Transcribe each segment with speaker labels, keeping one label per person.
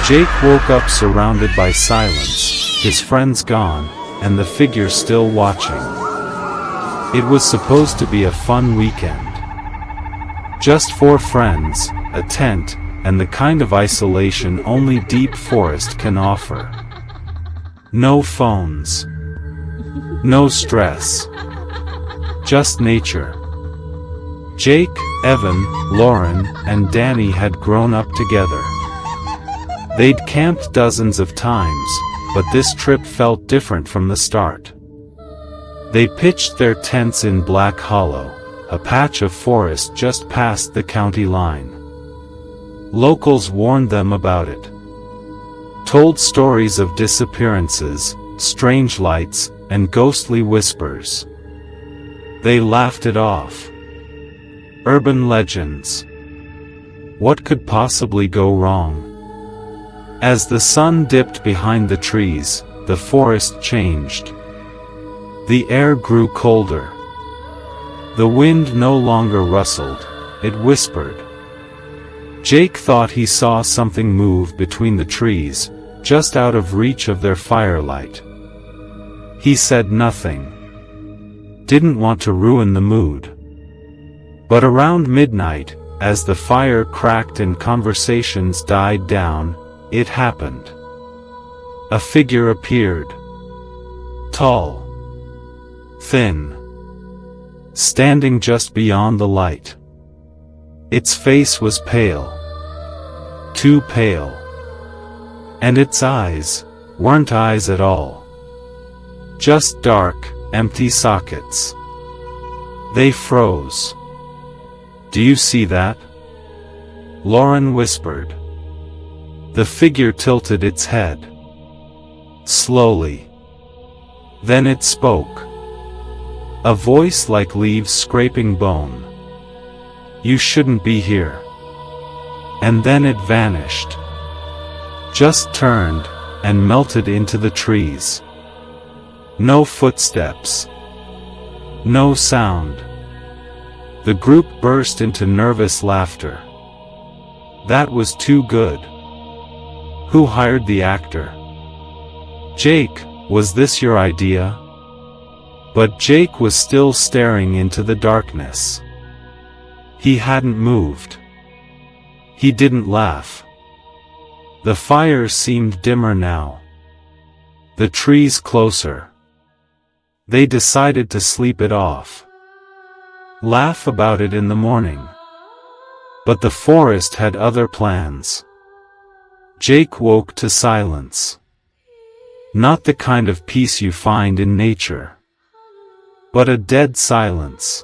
Speaker 1: Jake woke up surrounded by silence, his friends gone, and the figure still watching. It was supposed to be a fun weekend. Just 4 friends, a tent, and the kind of isolation only deep forest can offer. No phones. No stress. Just nature. Jake, Evan, Lauren, and Danny had grown up together. They'd camped dozens of times, but this trip felt different from the start. They pitched their tents in Black Hollow, a patch of forest just past the county line. Locals warned them about it. Told stories of disappearances, strange lights, and ghostly whispers. They laughed it off. Urban legends. What could possibly go wrong? As the sun dipped behind the trees, the forest changed. The air grew colder. The wind no longer rustled, it whispered. Jake thought he saw something move between the trees, just out of reach of their firelight. He said nothing. Didn't want to ruin the mood. But around midnight, as the fire cracked and conversations died down, it happened. A figure appeared. Tall. Thin. Standing just beyond the light. Its face was pale. Too pale. And its eyes weren't eyes at all. Just dark, empty sockets. They froze. "Do you see that?" Lauren whispered. The figure tilted its head. Slowly. Then it spoke. A voice like leaves scraping bone. "You shouldn't be here." And then it vanished. Just turned, and melted into the trees. No footsteps. No sound. The group burst into nervous laughter. That was too good. Who hired the actor? Jake, was this your idea? But Jake was still staring into the darkness. He hadn't moved. He didn't laugh. The fire seemed dimmer now. The trees closer. They decided to sleep it off. Laugh about it in the morning. But the forest had other plans. Jake woke to silence. Not the kind of peace you find in nature. But a dead silence.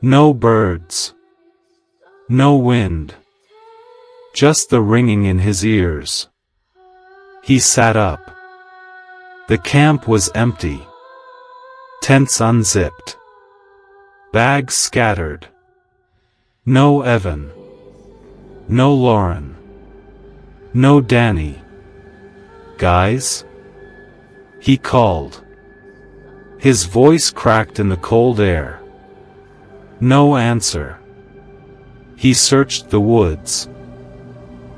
Speaker 1: No birds. No wind. Just the ringing in his ears. He sat up. The camp was empty. Tents unzipped. Bags scattered. No Evan. No Lauren. No Danny. "Guys?" he called. His voice cracked in the cold air. No answer. He searched the woods.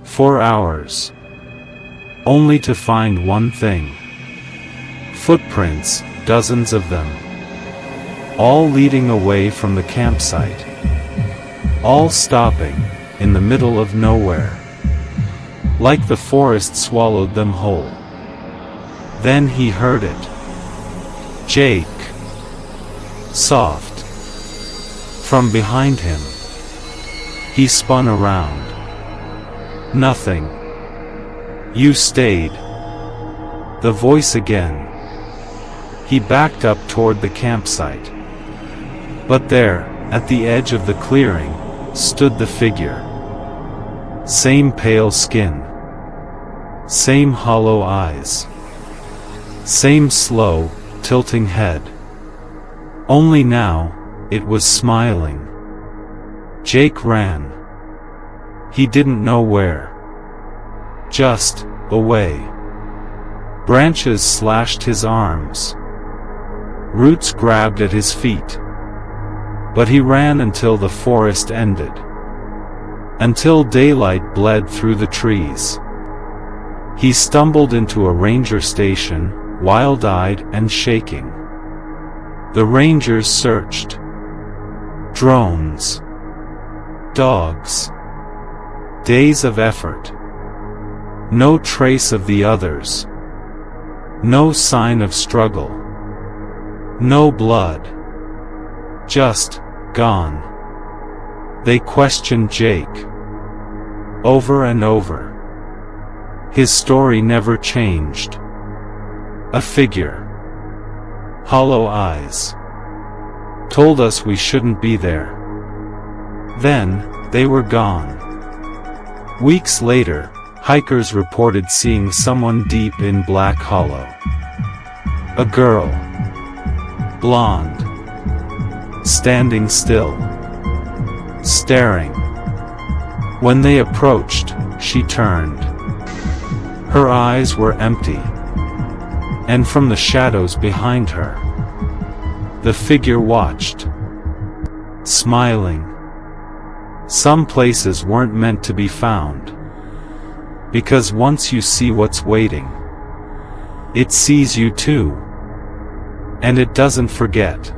Speaker 1: For hours. Only to find one thing. Footprints, dozens of them. All leading away from the campsite. All stopping, in the middle of nowhere. Like the forest swallowed them whole. Then he heard it. Jake. Soft. From behind him. He spun around. Nothing. "You stayed." The voice again. He backed up toward the campsite. But there, at the edge of the clearing, stood the figure. Same pale skin. Same hollow eyes. Same slow, tilting head. Only now, it was smiling. Jake ran. He didn't know where. Just, away. Branches slashed his arms. Roots grabbed at his feet. But he ran until the forest ended. Until daylight bled through the trees. He stumbled into a ranger station, wild-eyed and shaking. The rangers searched. Drones. Dogs. Days of effort. No trace of the others. No sign of struggle. No blood. Just gone. They questioned Jake. Over and over. His story never changed. A figure. Hollow eyes. Told us we shouldn't be there. Then, they were gone. Weeks later, hikers reported seeing someone deep in Black Hollow. A girl. Blonde. Standing still. Staring. When they approached, she turned. Her eyes were empty. And from the shadows behind her, the figure watched. Smiling. Some places weren't meant to be found. Because once you see what's waiting, it sees you too. And it doesn't forget.